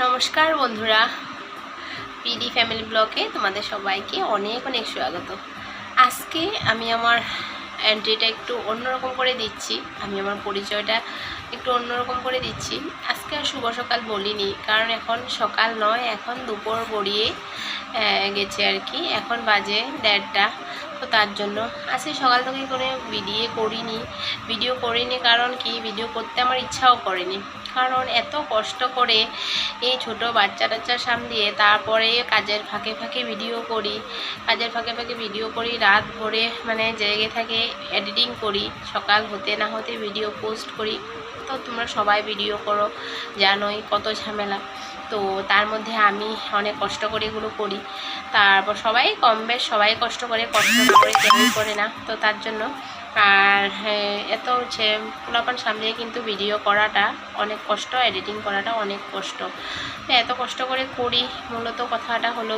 নমস্কার বন্ধুরা, PD family ব্লগে তোমাদের সবাইকে অনেক অনেক স্বাগত। আজকে আমি আমার এন্ট্রিটা একটু অন্যরকম করে দিচ্ছি, আমি আমার পরিচয়টা একটু অন্যরকম করে দিচ্ছি। আজকে আর শুভ সকাল বলিনি, কারণ এখন সকাল নয়, এখন দুপুর গড়িয়ে গেছে আর কি। এখন বাজে 1:30টা। তো তার জন্য আজকে সকাল থেকে কোনো ভিডিও করিনি। কারণ কি, ভিডিও করতে আমার ইচ্ছাও করেনি। কারণ এত কষ্ট করে এই ছোট বাচ্চা টাচ্চা সামলিয়ে তারপরে কাজের ফাঁকে ফাঁকে ভিডিও করি, রাত ভরে মানে জেগে থাকে এডিটিং করি, সকাল হতে না হতে ভিডিও পোস্ট করি। তো তোমরা সবাই ভিডিও করো, জানোই কত ঝামেলা। তো তার মধ্যে আমি অনেক কষ্ট করে এগুলো করি। তারপর সবাই কম বেশ সবাই কষ্ট করে কেউই করে না। তো তার জন্য আর এত পোলাপান সামলিয়ে কিন্তু ভিডিও করাটা অনেক কষ্ট, এডিটিং করাটা অনেক কষ্ট। এত কষ্ট করে করি। মূলত কথাটা হলো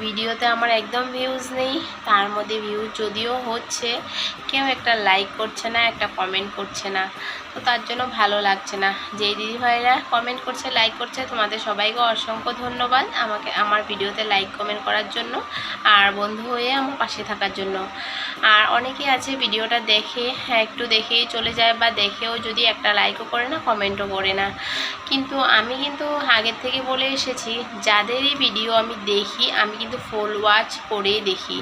ভিডিওতে আমার একদম ভিউজ নেই। তার মধ্যে ভিউজ যদিও হচ্ছে, কেউ একটা লাইক করছে না, একটা কমেন্ট করছে না। তো তার জন্য ভালো লাগছে না। যেই দিদিভাইরা কমেন্ট করছে, লাইক করছে, তোমাদের সবাইকে অসংখ্য ধন্যবাদ আমার ভিডিওতে লাইক কমেন্ট করার জন্য আর বন্ধু হয়ে আমার পাশে থাকার জন্য। আর অনেকে আছে ভিডিওটা দেখে একটু দেখেই চলে যায়, বা দেখেও যদি একটা লাইকও করে না, কমেন্টও করে না। কিন্তু আমি আগের থেকে বলে এসেছি, যাদেরই ভিডিও আমি দেখি আমি কিন্তু ফুল ওয়াচ করেই দেখি,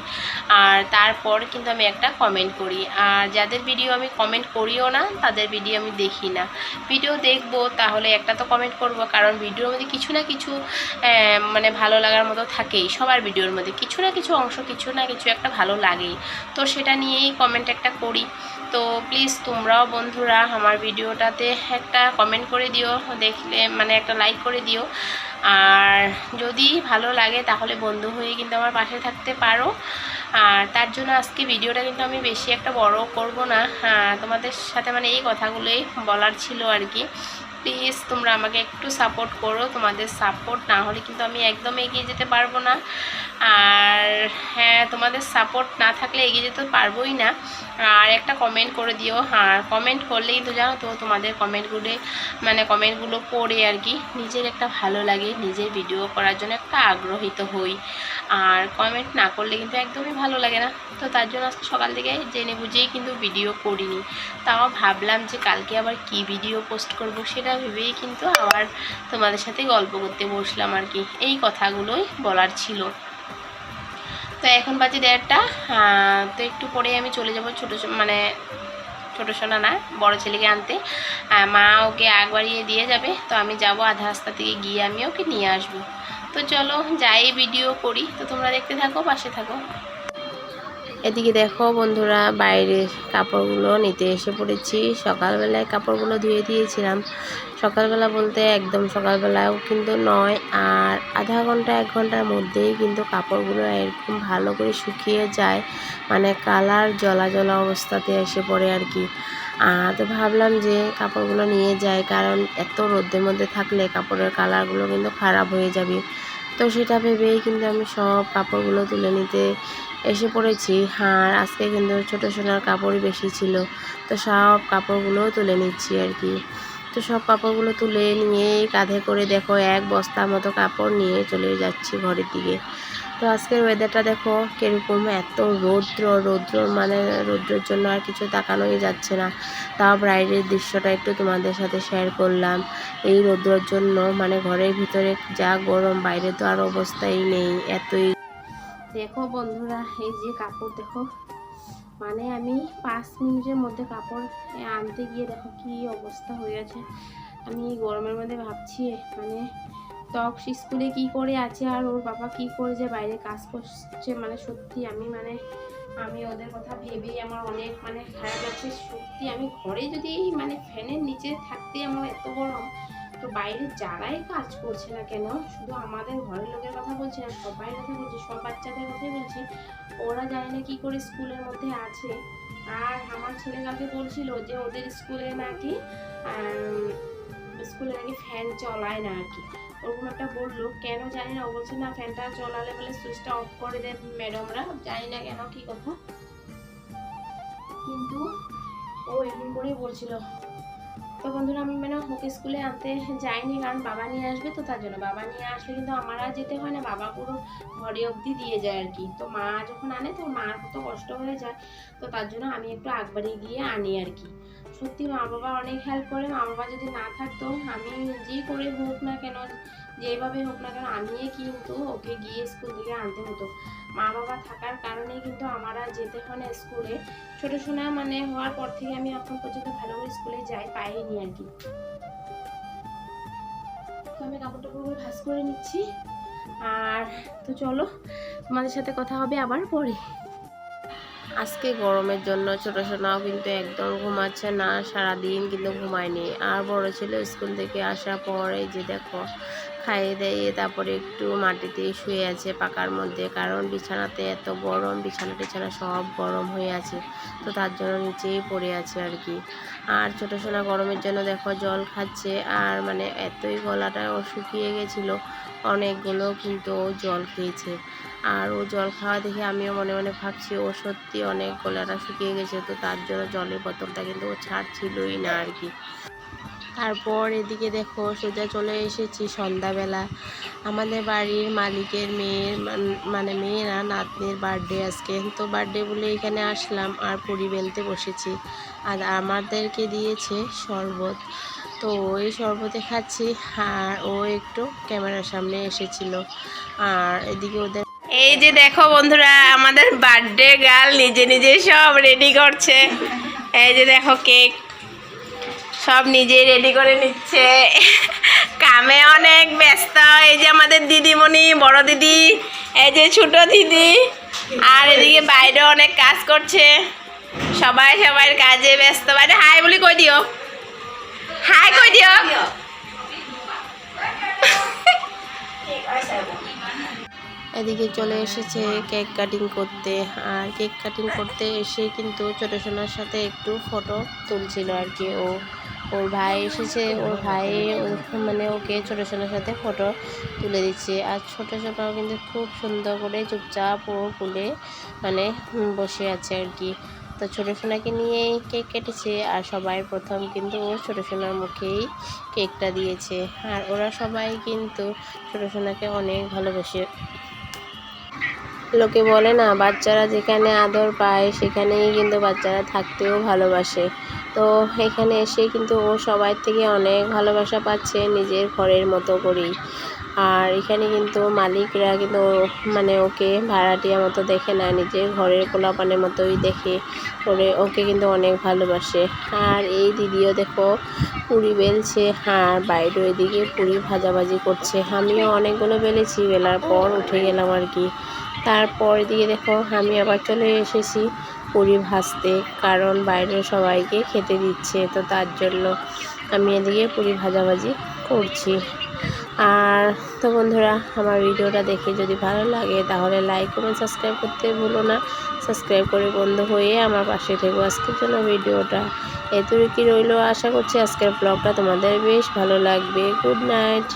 আর তারপর কিন্তু আমি একটা কমেন্ট করি। আর যাদের ভিডিও আমি কমেন্ট করিও না, তাদের ভিডিও আমি দেখি না। ভিডিও দেখবো তাহলে একটা তো কমেন্ট করব, কারণ ভিডিওর মধ্যে কিছু না কিছু মানে ভালো লাগার মতো থাকেই। সবার ভিডিওর মধ্যে কিছু না কিছু অংশ, কিছু না কিছু একটা ভালো লাগেই। তো সেটা নিয়েই কমেন্ট একটা করি। তো প্লিজ তোমরাও বন্ধুরা আমার ভিডিওটাতে একটা কমেন্ট করে দিও, দেখলে মানে একটা লাইক করে দিও। আর যদি ভালো লাগে তাহলে বন্ধু হয়ে কিন্তু আমার পাশে থাকতে পারো। আর তার জন্য আজকে ভিডিওটা কিন্তু আমি বেশি একটা বড় করব না, তোমাদের সাথে মানে এই কথাগুলোই বলার ছিল আর কি। প্লিজ তোমরা আমাকে একটু সাপোর্ট করো, তোমাদের সাপোর্ট না হলে কিন্তু আমি একদম এগিয়ে যেতে পারবো না। আর হ্যাঁ, তোমাদের সাপোর্ট না থাকলে এগিয়ে যেতে পারবোই না। আর একটা কমেন্ট করে দিও। আর কমেন্ট করলে কিন্তু জানো তো, তোমাদের কমেন্টগুলো পড়ে আর কি নিজের একটা ভালো লাগে, নিজের ভিডিও করার জন্য একটা আগ্রহিত হই। আর কমেন্ট না করলে কিন্তু একদমই ভালো লাগে না। তো তার জন্য আজকে সকাল থেকে জেনে বুঝেই কিন্তু ভিডিও করিনি। তাও ভাবলাম যে কালকে আবার কি ভিডিও পোস্ট করব, সেটা ভেবেই কিন্তু আবার তোমাদের সাথে গল্প করতে বসলাম আর কি। এই কথাগুলোই বলার ছিল। তো এখন বাজে 1:30টা। তো একটু পরে আমি চলে যাব ছোটো সোনা না, বড় ছেলেকে আনতে। মা ওকে আগ বাড়িয়ে দিয়ে যাবে, তো আমি যাব আধা রাস্তা থেকে গিয়ে আমি ওকে নিয়ে আসব। তো চলো যাই ভিডিও করি। তো তোমরা দেখতে থাকো, পাশে থাকো। এদিকে দেখো বন্ধুরা, বাইরের কাপড়গুলো নিতে এসে পড়েছি। সকালবেলায় কাপড়গুলো ধুয়ে দিয়েছিলাম। সকালবেলা বলতে একদম সকালবেলাও কিন্তু নয়, আর আধা ঘন্টা 1 ঘন্টার মধ্যেই কিন্তু কাপড়গুলো এরকম ভালো করে শুকিয়ে যায়, মানে কালার জলা জলা অবস্থাতে এসে পড়ে আর কি। তো ভাবলাম যে কাপড়গুলো নিয়ে যাই, কারণ এত রোদের মধ্যে থাকলে কাপড়ের কালারগুলো কিন্তু খারাপ হয়ে যাবে। তো সেটা ভেবেই কিন্তু আমি সব কাপড়গুলো তুলে নিতে এসে পড়েছি। আর আজকে কিন্তু ছোটো সোনার কাপড়ই বেশি ছিল, তো সব কাপড়গুলো তুলে নিচ্ছি আর কি। তো সব কাপড়গুলো তুলে নিয়ে কাঁধে করে দেখো 1 বস্তার মতো কাপড় নিয়ে চলে যাচ্ছি ঘরের দিকে। তো আজকের ওয়েদারটা দেখো কীরকম, এত রৌদ্র, মানে রৌদ্রের জন্য আর কিছু তাকানোই যাচ্ছে না। তাও বাইরের দৃশ্যটা একটু তোমাদের সাথে শেয়ার করলাম। এই রৌদ্রের জন্য মানে ঘরের ভিতরে যা গরম, বাইরে তো আর অবস্থাই নেই। এতই দেখো বন্ধুরা, এই যে কাপড় দেখো, মানে আমি 5 মিনিটের মধ্যে কাপড় আনতে গিয়ে দেখো কি অবস্থা হয়ে গেছে। আমি গরমের মধ্যে ভাবছি, মানে ত্বক স্কুলে কি করে আছে আর ওর বাবা কি করে যে বাইরে কাজ করছে, মানে সত্যি আমি ওদের কথা ভেবেই আমার অনেক খারাপ লাগছে সত্যি। আমি ঘরে যদি ফ্যানের নিচে থাকতে আমার এত গরম, তো বাইরে যারাই কাজ করছে না কেন, শুধু আমাদের ঘরের লোকের কথা বলছি না, সবাই কথা বলছি, সব বাচ্চাদের কথাই বলছি, ওরা জানে না কি করে স্কুলের মধ্যে আছে। আর আমার ছেলে কালকে বলছিল যে ওদের স্কুলে নাকি ফ্যান চলায় না আর কি। ওরকম একটা বললো, কেন জানি না। ও বলছে না, ফ্যানটা চলালে বলে সুইচটা অফ করে দেয় ম্যাডামরা, জানি না কেন কি কথা, কিন্তু ও এরকম করেই বলছিল। তো তো বন্ধুরা আমি মানে ওকে স্কুলে আনতে যাইনি, কারণ বাবা নিয়ে আসবে, তো তার জন্য বাবা নিয়ে আসলে কিন্তু আমার আর যেতে হয় না, বাবা পুরো ঘরে অবধি দিয়ে যায় আর কি। তো মা যখন আনে তো মার কত কষ্ট হয়ে যায়, তো তার জন্য আমি একটু আগবাড়ি গিয়ে আনি আর কি। সত্যি মা বাবা অনেক হেল্প করে, মা বাবা যদি না থাকতো আমি যেই করে হোক না কেন, যেভাবে হোক না কেন আমি কিন্তু ওকে গিয়ে স্কুল থেকে আনতে হতো। মা বাবা থাকার কারণেই কিন্তু আমার আর যেতে হয় না স্কুলে। ছোটো সোনা মানে হওয়ার পর থেকে আমি এখন পর্যন্ত ভালো করে স্কুলে যাই পাইনি আর কি। তো আমি কাপড় টাপড়গুলো ভাঁজ করে নিচ্ছি, আর তো চলো তোমাদের সাথে কথা হবে আবার পরে। আজকে গরমের জন্য ছোটো সোনাও কিন্তু একদম ঘুমাচ্ছে না, সারাদিন কিন্তু ঘুমায়নি। আর বড় ছেলে স্কুল থেকে আসার পর এই যে দেখো খাইয়ে দাইয়ে তারপরে একটু মাটিতে শুয়ে আছে পাকার মধ্যে, কারণ বিছানাতে এত গরম, বিছানা টিছানা সব গরম হয়ে আছে, তো তার জন্য নিচেই পড়ে আছে আর কি। আর ছোটো সোনা গরমের জন্য দেখো জল খাচ্ছে, আর মানে এতই গলাটা ও শুকিয়ে গেছিলো, অনেকগুলো কিন্তু ও জল খেয়েছে। আর ও জল খাওয়া দেখে আমিও মনে মনে ভাবছি ও সত্যি অনেক গলাটা শুকিয়ে গেছে, তো তার জন্য জলের বোতলটা কিন্তু ও ছাড়ছিলই না আর কি। তারপর এদিকে দেখো সোজা চলে এসেছি সন্ধ্যাবেলা। আমাদের বাড়ির মালিকের মেয়ের মানে মেয়েরা নাতনির বার্থডে আজকে, তো বার্থডে বলে এখানে আসলাম আর পুরি বেলতে বসেছি। আর আমাদেরকে দিয়েছে শরবত, তো ওই শরবতে খাচ্ছি। আর ও একটু ক্যামেরার সামনে এসেছিল, আর এদিকে ওদের এই যে দেখো বন্ধুরা আমাদের বার্থডে গার্ল নিজে নিজে সব রেডি করছে। এই যে দেখো কেক সব নিজেই রেডি করে নিচ্ছে, কামে অনেক ব্যস্ত। এই যে আমাদের দিদিমণি, বড় দিদি, এই যে ছোট দিদি, আর এদিকে বাইরে অনেক কাজ করছে, সবাই সবার কাজে ব্যস্ত। বাইরে হাই বলি কই দিও, হাই কই দিও। এদিকে চলে এসেছে কেক কাটিং করতে, আর কেক কাটিং করতে এসে কিন্তু ছোটো সোনার সাথে একটু ফটো তুলছিল আর কি। ওর ভাই এসেছে, ওর ভাই মানে ওকে ছোটো সোনার সাথে ফটো তুলে দিচ্ছে। আর ছোটো সোনাও কিন্তু খুব সুন্দর করে চুপচাপ ও ফুলে মানে বসে আছে আর কি। তো ছোটো সোনাকে নিয়েই কেক কেটেছে, আর সবাই প্রথম কিন্তু ও ছোটো সোনার মুখেই কেকটা দিয়েছে। আর ওরা সবাই কিন্তু ছোটো সোনাকে অনেক ভালোবাসে। লোকে বলে না, বাচ্চারা যেখানে আদর পায় সেখানেই কিন্তু বাচ্চারা থাকতেও ভালোবাসে। তো এখানে এসে কিন্তু ও সবাই থেকে অনেক ভালোবাসা পাচ্ছে নিজের ঘরের মতো করেই। আর এখানে কিন্তু মালিকরা কিন্তু মানে ওকে ভাড়াটিয়া মতো দেখে না, নিজের ঘরের পোলাপানের মতোই দেখে করে ওকে কিন্তু অনেক ভালোবাসে। আর এই দিদিও দেখো পুরি বেলছে, আর বাইরে এদিকে পুরি ভাজাভাজি করছে। আমিও অনেকগুলো বেলেছি, বেলার পর উঠে গেলাম আর কি। তারপর এদিকে দেখো আমি আবার চলে এসেছি পুরি ভাজতে, কারণ বাইরে সবাইকে খেতে দিচ্ছে, তো তার জন্য আমি এদিকে পুরি ভাজাভাজি করছি। আর তো বন্ধুরা আমার ভিডিওটা দেখে যদি ভালো লাগে তাহলে লাইক কমেন্ট সাবস্ক্রাইব করতে ভুলো না। সাবস্ক্রাইব করে বন্ধু হয়ে আমার পাশে থেকো। আজকের জন্য ভিডিওটা এতটুকুই রইলো। আশা করছি আজকের ব্লগটা তোমাদের বেশ ভালো লাগবে। Good night.